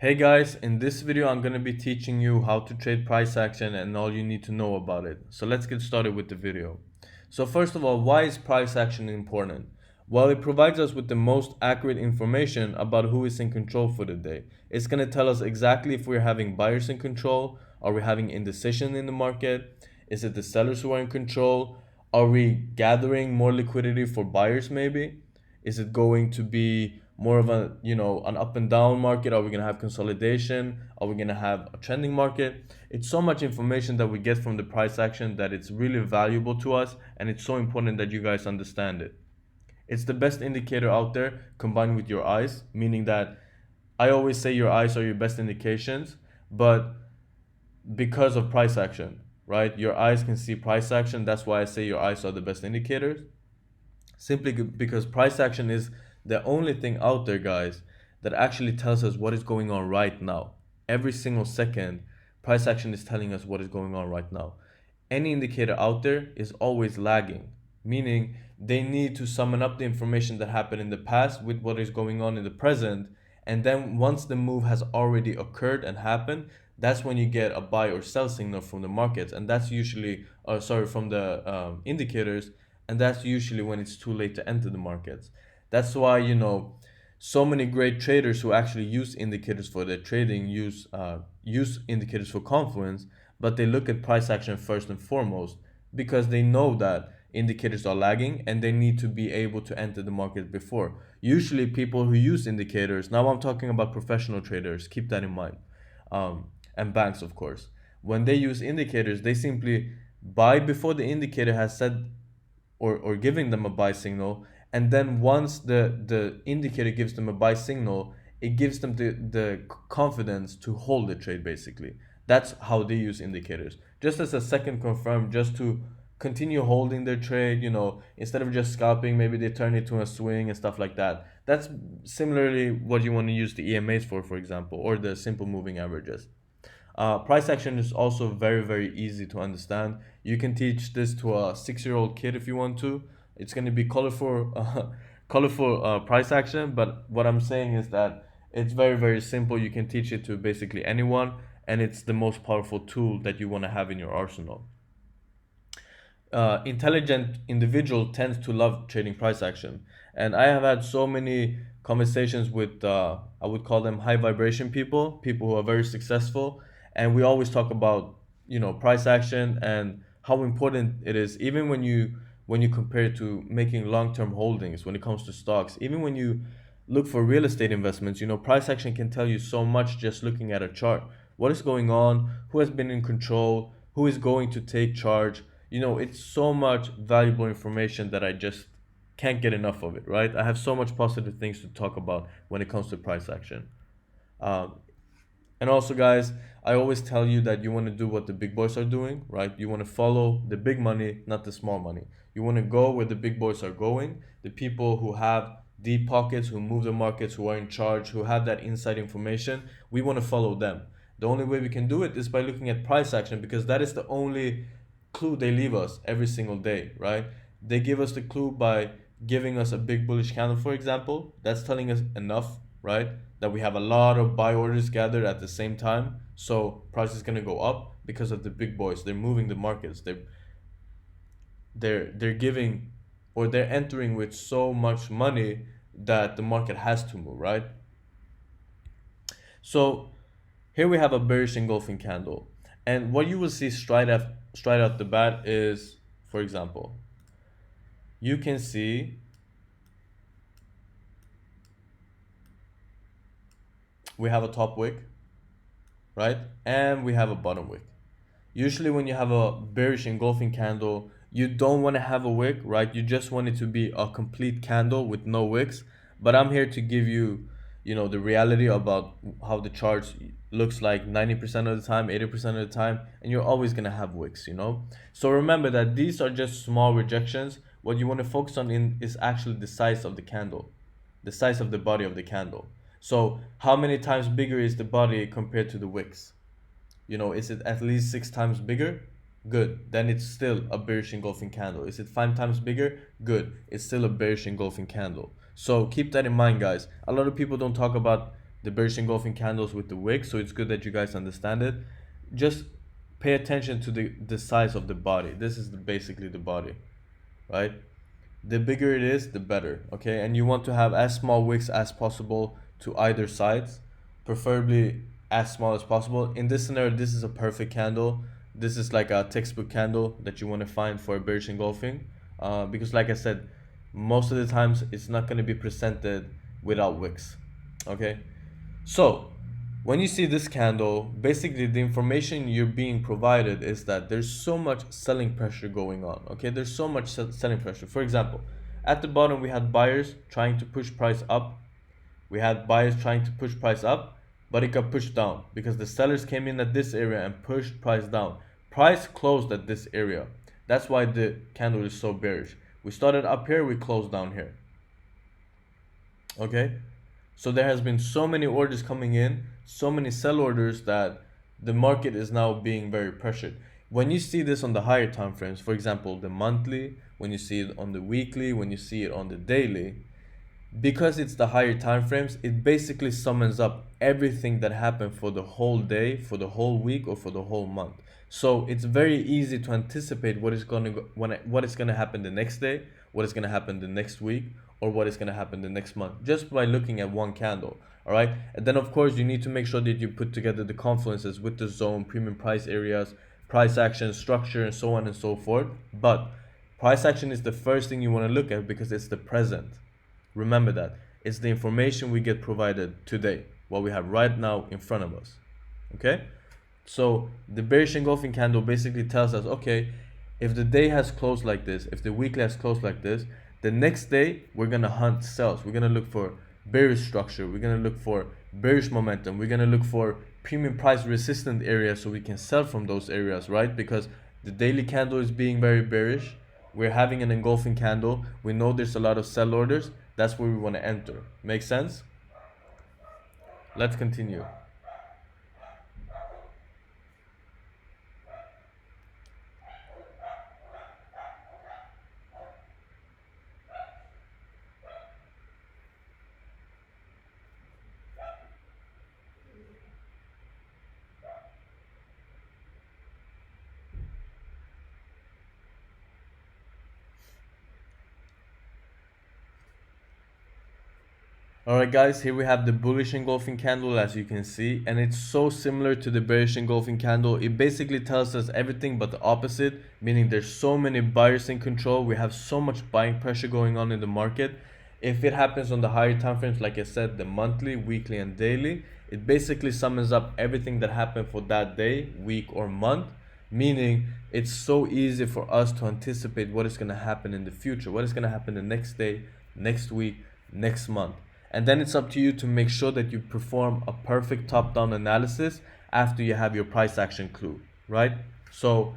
Hey guys, in this video I'm going to be teaching you how to trade price action and all you need to know about it. So let's get started with the video. So first of all, why is price action important? Well, it provides us with the most accurate information about who is in control for the day. It's going to tell us exactly if we're having buyers in control, are we having indecision in the market, is it the sellers who are in control, are we gathering more liquidity for buyers maybe? Is it going to be more of a, an up and down market? Are we going to have consolidation? Are we going to have a trending market? It's so much information that we get from the price action that it's really valuable to us, and it's so important that you guys understand it. It's the best indicator out there combined with your eyes, meaning that I always say your eyes are your best indications, but because of price action, right? Your eyes can see price action. That's why I say your eyes are the best indicators. Simply because price action is the only thing out there, guys, that actually tells us what is going on right now. Every single second, price action is telling us what is going on right now. Any indicator out there is always lagging, meaning they need to summon up the information that happened in the past with what is going on in the present. And then once the move has already occurred and happened, that's when you get a buy or sell signal from the markets. And that's usually, from the indicators, and that's usually when it's too late to enter the markets. That's why so many great traders who actually use indicators for their trading use indicators for confluence, but they look at price action first and foremost because they know that indicators are lagging and they need to be able to enter the market before. Usually, people who use indicators, now I'm talking about professional traders, keep that in mind, and banks, of course. When they use indicators, they simply buy before the indicator has said or giving them a buy signal, and then once the indicator gives them a buy signal, it gives them the confidence to hold the trade. Basically, that's how they use indicators, just as a second confirm, just to continue holding their trade. Instead of just scalping, maybe they turn it to a swing and stuff like that. That's similarly what you want to use the EMAs for example, or the simple moving averages. Price action is also very, very easy to understand. You can teach this to a 6-year-old kid if you want to. It's going to be colorful, colorful price action. But what I'm saying is that it's very, very simple. You can teach it to basically anyone, and it's the most powerful tool that you want to have in your arsenal. Intelligent individual tends to love trading price action, and I have had so many conversations with I would call them high vibration people who are very successful, and we always talk about price action and how important it is, even when you compare it to making long-term holdings when it comes to stocks. Even when you look for real estate investments, price action can tell you so much just looking at a chart. What is going on? Who has been in control? Who is going to take charge? It's so much valuable information that I just can't get enough of it, right? I have so much positive things to talk about when it comes to price action. Um, and also, guys, I always tell you that you want to do what the big boys are doing, right? You want to follow the big money, not the small money. You want to go where the big boys are going, the people who have deep pockets, who move the markets, who are in charge, who have that inside information. We want to follow them. The only way we can do it is by looking at price action, because that is the only clue they leave us every single day, right? They give us the clue by giving us a big bullish candle, for example. That's telling us enough, right? That we have a lot of buy orders gathered at the same time. So price is gonna go up because of the big boys. They're moving the markets. They're giving, or they're entering with so much money that the market has to move, right? So here we have a bearish engulfing candle. And what you will see straight out the bat is, for example, you can see we have a top wick, right? And we have a bottom wick. Usually when you have a bearish engulfing candle, you don't want to have a wick, right? You just want it to be a complete candle with no wicks. But I'm here to give you, the reality about how the chart looks like 90% of the time, 80% of the time, and you're always going to have wicks. So remember that these are just small rejections. What you want to focus on is actually the size of the candle, the size of the body of the candle. So how many times bigger is the body compared to the wicks? Is it at least 6 times bigger? Good. Then it's still a bearish engulfing candle. Is it 5 times bigger? Good. It's still a bearish engulfing candle. So keep that in mind, guys. A lot of people don't talk about the bearish engulfing candles with the wick, so it's good that you guys understand it. Just pay attention to the size of the body. This is basically the body, right? The bigger it is, the better, okay? And you want to have as small wicks as possible to either sides, preferably as small as possible. In this scenario, this is a perfect candle. This is like a textbook candle that you want to find for a bearish engulfing, because like I said, most of the times it's not going to be presented without wicks, okay? So when you see this candle, basically the information you're being provided is that there's so much selling pressure going on, okay? There's so much selling pressure. For example, at the bottom we had buyers trying to push price up. We had buyers trying to push price up, but it got pushed down because the sellers came in at this area and pushed price down. Price closed at this area. That's why the candle is so bearish. We started up here, we closed down here, okay? So there has been so many orders coming in, so many sell orders, that the market is now being very pressured. When you see this on the higher time frames, for example, the monthly, when you see it on the weekly, when you see it on the daily, because it's the higher time frames, it basically summons up everything that happened for the whole day, for the whole week, or for the whole month. So it's very easy to anticipate what is going to what is going to happen the next day, what is going to happen the next week, or what is going to happen the next month, just by looking at one candle. All right, and then of course you need to make sure that you put together the confluences with the zone, premium price areas, price action, structure, and so on and so forth. But price action is the first thing you want to look at because it's the present. Remember that. It's the information we get provided today, what we have right now in front of us. Okay? So the bearish engulfing candle basically tells us, okay, if the day has closed like this, if the weekly has closed like this, the next day we're gonna hunt sells. We're gonna look for bearish structure. We're gonna look for bearish momentum. We're gonna look for premium price resistant areas so we can sell from those areas, right? Because the daily candle is being very bearish. We're having an engulfing candle. We know there's a lot of sell orders. That's where we want to enter. Make sense? Let's continue. Alright guys, here we have the bullish engulfing candle, as you can see, and it's so similar to the bearish engulfing candle. It basically tells us everything but the opposite, meaning there's so many buyers in control. We have so much buying pressure going on in the market. If it happens on the higher time frames, like I said, the monthly, weekly, and daily, it basically summons up everything that happened for that day, week, or month, meaning it's so easy for us to anticipate what is going to happen in the future, what is going to happen the next day, next week, next month. And then it's up to you to make sure that you perform a perfect top-down analysis after you have your price action clue, right? So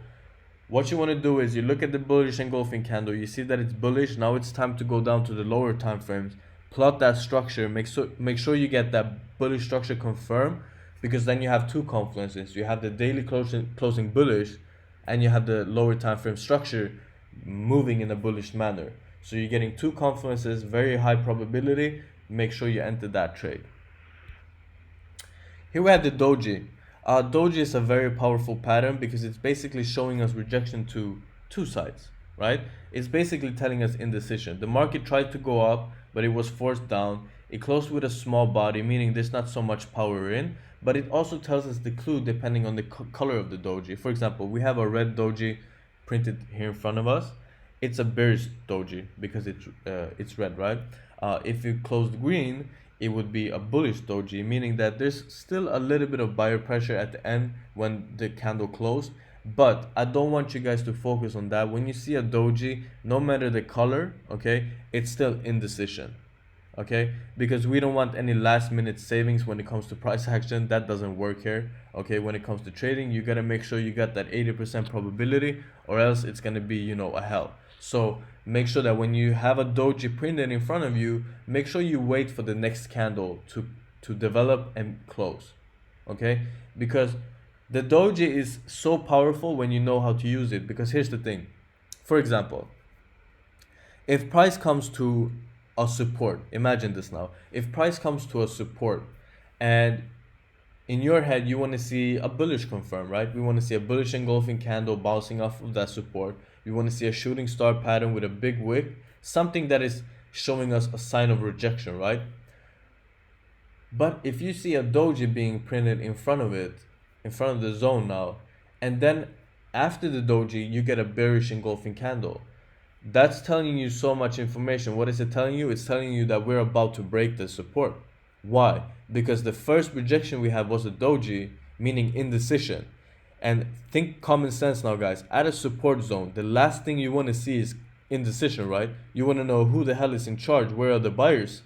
what you want to do is you look at the bullish engulfing candle, you see that it's bullish. Now it's time to go down to the lower time frames, plot that structure, make sure you get that bullish structure confirmed, because then you have two confluences. You have the daily closing bullish, and you have the lower time frame structure moving in a bullish manner. So you're getting two confluences, very high probability. Make sure you enter that trade. Here we have the doji. Doji is a very powerful pattern because it's basically showing us rejection to two sides, right? It's basically telling us indecision. The market tried to go up, but it was forced down. It closed with a small body, meaning there's not so much power in, but it also tells us the clue depending on the color of the doji. For example, we have a red doji printed here in front of us. It's a bearish doji because it's red, right? If you closed green, it would be a bullish doji, meaning that there's still a little bit of buyer pressure at the end when the candle closed. But I don't want you guys to focus on that. When you see a doji, no matter the color, okay, it's still indecision, okay? Because we don't want any last minute savings when it comes to price action. That doesn't work here, okay? When it comes to trading, you gotta make sure you got that 80% probability, or else it's gonna be, you know, a hell. So make sure that when you have a doji printed in front of you, make sure you wait for the next candle to develop and close, okay? Because the doji is so powerful when you know how to use it. Because here's the thing. For example, if price comes to a support, imagine this now. If price comes to a support And in your head, you want to see a bullish confirm, right? We want to see a bullish engulfing candle bouncing off of that support. We want to see a shooting star pattern with a big wick, something that is showing us a sign of rejection, right? But if you see a doji being printed in front of it, in front of the zone now, and then after the doji, you get a bearish engulfing candle, that's telling you so much information. What is it telling you? It's telling you that we're about to break the support. Why? Because the first rejection we had was a doji, meaning indecision. And think common sense now, guys. At a support zone, the last thing you want to see is indecision, right? You want to know who the hell is in charge. Where are the buyers?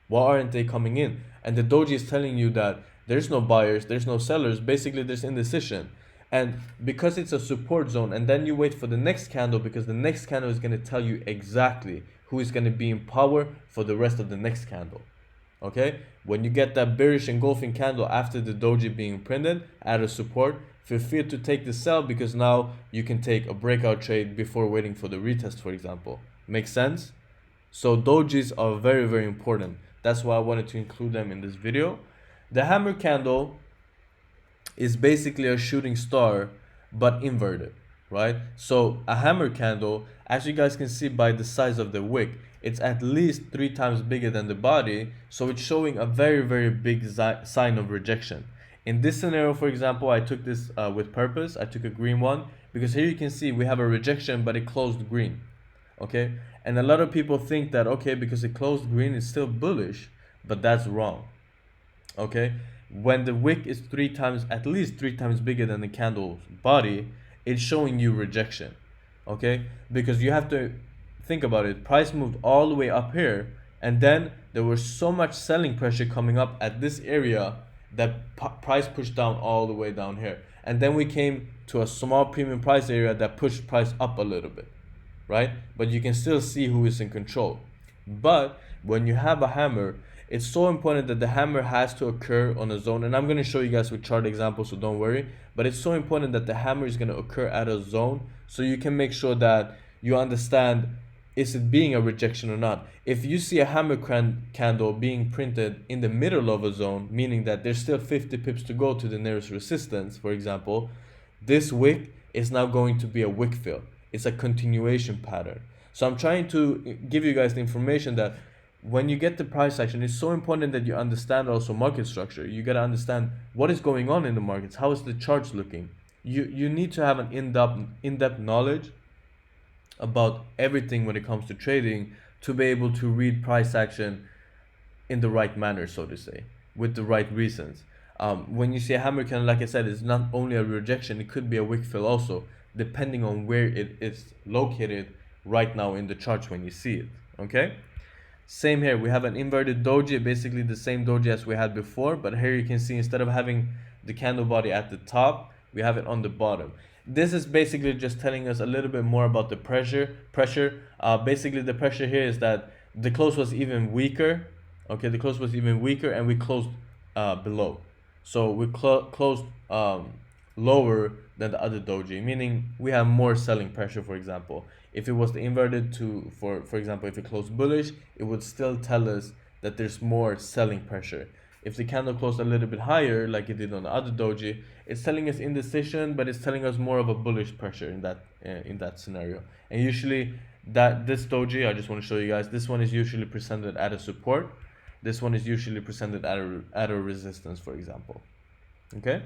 Why aren't they coming in? And the doji is telling you that there's no buyers, there's no sellers. Basically, there's indecision. And because it's a support zone, and then you wait for the next candle, because the next candle is going to tell you exactly who is going to be in power for the rest of the next candle. Okay, when you get that bearish engulfing candle after the doji being printed at a support, feel free to take the sell, because now you can take a breakout trade before waiting for the retest, for example. Make sense? So dojis are very, very important. That's why I wanted to include them in this video. The hammer candle is basically a shooting star but inverted, right? So a hammer candle, as you guys can see by the size of the wick, it's at least 3 times bigger than the body, so it's showing a very, very big sign of rejection. In this scenario, for example, I took this with purpose. I took a green one because here you can see we have a rejection, but it closed green. Okay, and a lot of people think that, okay, because it closed green, it's still bullish, but that's wrong. Okay, when the wick is at least 3 times bigger than the candle's body, it's showing you rejection. Okay, because you have to think about it. Price moved all the way up here, and then there was so much selling pressure coming up at this area that price pushed down all the way down here, and then we came to a small premium price area that pushed price up a little bit, right? But you can still see who is in control. But when you have a hammer, it's so important that the hammer has to occur on a zone. And I'm going to show you guys with chart examples, so don't worry. But it's so important that the hammer is going to occur at a zone, so you can make sure that you understand, is it being a rejection or not. If you see a hammer candle being printed in the middle of a zone, meaning that there's still 50 pips to go to the nearest resistance, for example, this wick is now going to be a wick fill. It's a continuation pattern. So I'm trying to give you guys the information that when you get the price action, it's so important that you understand also market structure. You got to understand what is going on in the markets. How is the charts looking? You need to have an in-depth knowledge about everything when it comes to trading to be able to read price action in the right manner, so to say, with the right reasons. When you see a hammer candle, like I said, it's not only a rejection, it could be a wick fill also, depending on where it is located right now in the charts when you see it. Okay, same here, we have an inverted doji, basically the same doji as we had before, but here you can see instead of having the candle body at the top, we have it on the bottom. This is basically just telling us a little bit more about the pressure. Basically the pressure here is that the close was even weaker. Okay, the close was even weaker, and we closed below. So we closed lower than the other doji, meaning we have more selling pressure. For example, if it was the inverted for example, if it closed bullish, it would still tell us that there's more selling pressure. If the candle closed a little bit higher, like it did on the other doji, it's telling us indecision, but it's telling us more of a bullish pressure in that scenario. And usually this doji, I just want to show you guys, this one is usually presented at a support. This one is usually presented at a resistance, for example. Okay.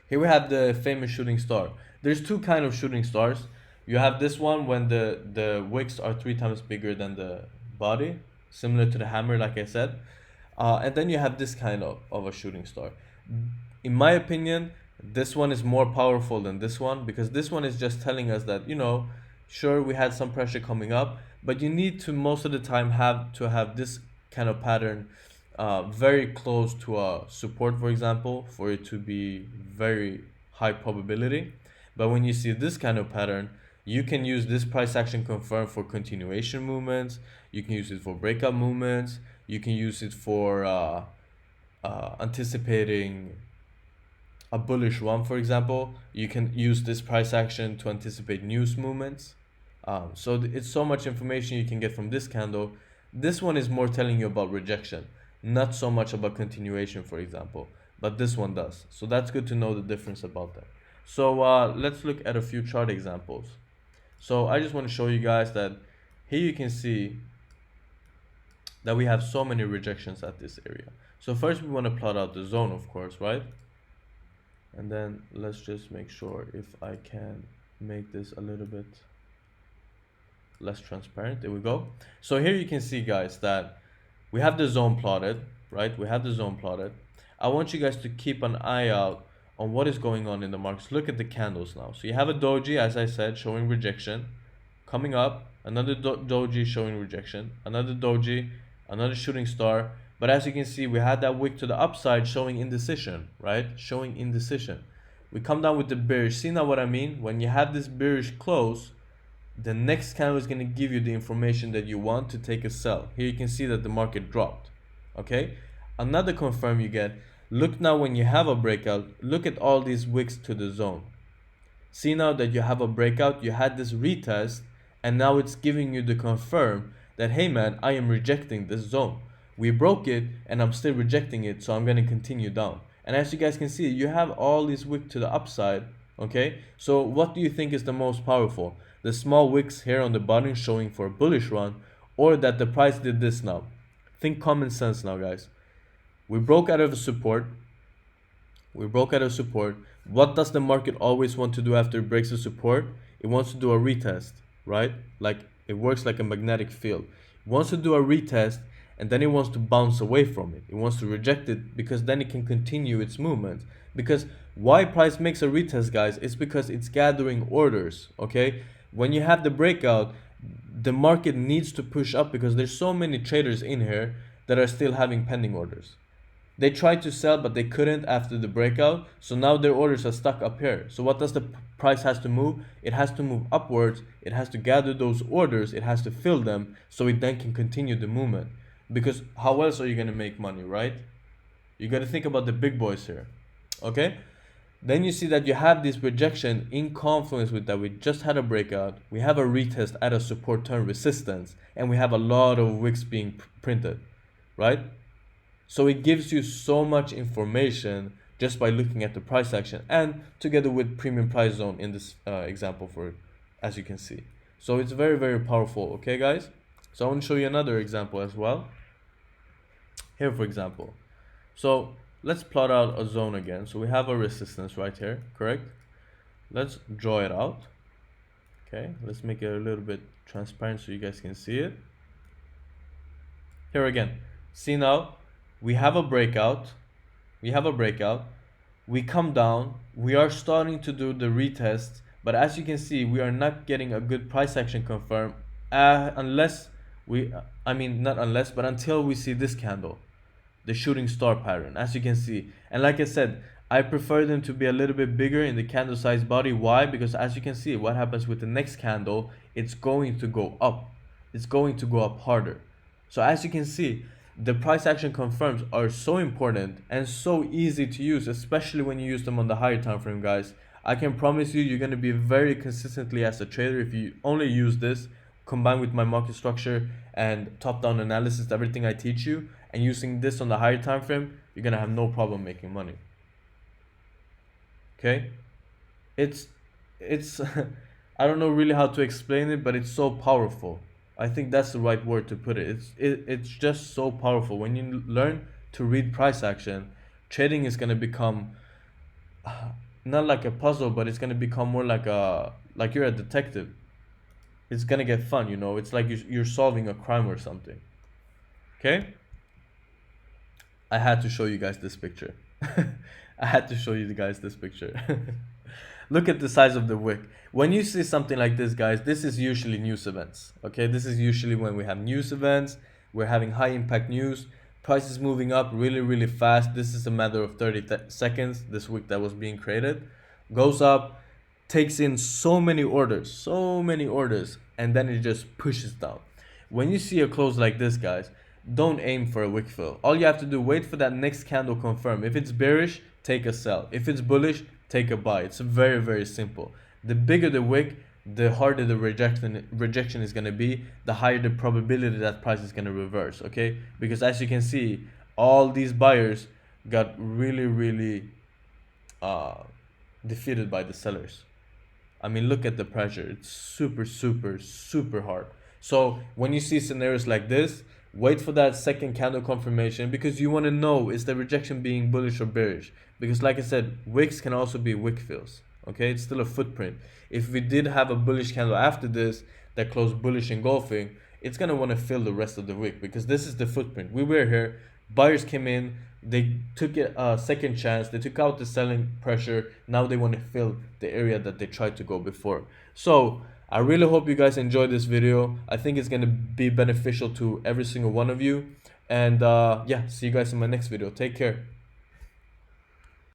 Here we have the famous shooting star. There's two kind of shooting stars. You have this one when the wicks are 3 times bigger than the body, similar to the hammer, like I said. And then you have this kind of a shooting star. In my opinion, this one is more powerful than this one, because this one is just telling us that, sure, we had some pressure coming up, but you need to most of the time have this kind of pattern very close to a support, for example, for it to be very high probability. But when you see this kind of pattern, you can use this price action confirm for continuation movements. You can use it for breakout movements. You can use it for anticipating a bullish run, for example. You can use this price action to anticipate news movements. So it's so much information you can get from this candle. This one is more telling you about rejection. not so much about continuation, for example, but this one does. So that's good to know the difference about that. So let's look at a few chart examples. So I just want to show you guys that here you can see that we have so many rejections at this area. So first we want to plot out the zone, of course, right? And then let's just make sure if I can make this a little bit less transparent. There we go. So here you can see, guys, that we have the zone plotted, right? We have the zone plotted. I want you guys to keep an eye out on what is going on in the markets. Look at the candles now. So you have a doji, as I said, showing rejection. Coming up, another doji showing rejection, another doji, another shooting star. But as you can see, we had that wick to the upside showing indecision, right? Showing indecision. We come down with the bearish. See now what I mean? When you have this bearish close, the next candle is going to give you the information that you want to take a sell. Here you can see that the market dropped. Okay? Another confirm you get. Look now when you have a breakout, look at all these wicks to the zone. See now that you have a breakout, you had this retest, and now it's giving you the confirm that, hey man, I am rejecting this zone. We broke it and I'm still rejecting it, so I'm going to continue down. And as you guys can see, you have all these wicks to the upside. Okay, so what do you think is the most powerful? The small wicks here on the bottom showing for a bullish run, or that the price did this now? Think common sense now, guys. We broke out of a support. We broke out of support. What does the market always want to do after it breaks the support? It wants to do a retest, right? Like it works like a magnetic field. It wants to do a retest, and then it wants to bounce away from it. It wants to reject it because then it can continue its movement. Because why price makes a retest, guys, is because it's gathering orders, okay? When you have the breakout, the market needs to push up because there's so many traders in here that are still having pending orders. They tried to sell, but they couldn't after the breakout. So now their orders are stuck up here. So what does the price has to move? It has to move upwards. It has to gather those orders. It has to fill them so it then can continue the movement. Because how else are you going to make money, right? You got to think about the big boys here. Okay? Then you see that you have this rejection in confluence with that. We just had a breakout. We have a retest at a support turn resistance. And we have a lot of wicks being printed, right? So it gives you so much information just by looking at the price action, and together with premium price zone in this example, for as you can see. So it's very, very powerful. Okay, guys? So I want to show you another example as well. Here, for example. So let's plot out a zone again. So we have a resistance right here, correct? Let's draw it out. Okay, let's make it a little bit transparent so you guys can see it. Here again, see now, we have a breakout. We come down. We are starting to do the retest, but as you can see, we are not getting a good price action confirmed unless not unless, but until we see this candle, the shooting star pattern, as you can see. And like I said, I prefer them to be a little bit bigger in the candle size body. Why? Because as you can see, what happens with the next candle, it's going to go up. It's going to go up harder. So as you can see, the price action confirms are so important and so easy to use, especially when you use them on the higher time frame, guys. I can promise you, you're going to be very consistently as a trader if you only use this combined with my market structure and top-down analysis, everything I teach you, and using this on the higher time frame, you're going to have no problem making money. Okay? It's I don't know really how to explain it, but it's so powerful. I think that's the right word to put it. It's just so powerful. When you learn to read price action, trading is going to become not like a puzzle, but it's going to become more like you're a detective. It's going to get fun, you know. It's like you're solving a crime or something. Okay? I had to show you guys this picture. I had to show you guys this picture. Look at the size of the wick. When you see something like this, guys, this is usually news events. Okay, this is usually when we have news events. We're having high impact news. Prices moving up really, really fast. This is a matter of 30 seconds. This wick that was being created goes up, takes in so many orders, and then it just pushes down. When you see a close like this, guys, don't aim for a wick fill. All you have to do, wait for that next candle confirm. If it's bearish, take a sell. If it's bullish, take a buy. It's very, very simple. The bigger the wick, the harder the rejection is going to be, the higher the probability that price is going to reverse, okay? Because as you can see, all these buyers got really uh, defeated by the sellers. I mean, look at the pressure. It's super hard. So when you see scenarios like this, wait for that second candle confirmation, because you want to know, is the rejection being bullish or bearish? Because like I said, wicks can also be wick fills. Okay, it's still a footprint. If we did have a bullish candle after this that closed bullish engulfing, it's gonna want to fill the rest of the wick, because this is the footprint. We were here, buyers came in, they took a second chance, they took out the selling pressure, now they want to fill the area that they tried to go before. So I really hope you guys enjoyed this video. I think it's going to be beneficial to every single one of you, and yeah, see you guys in my next video. Take care.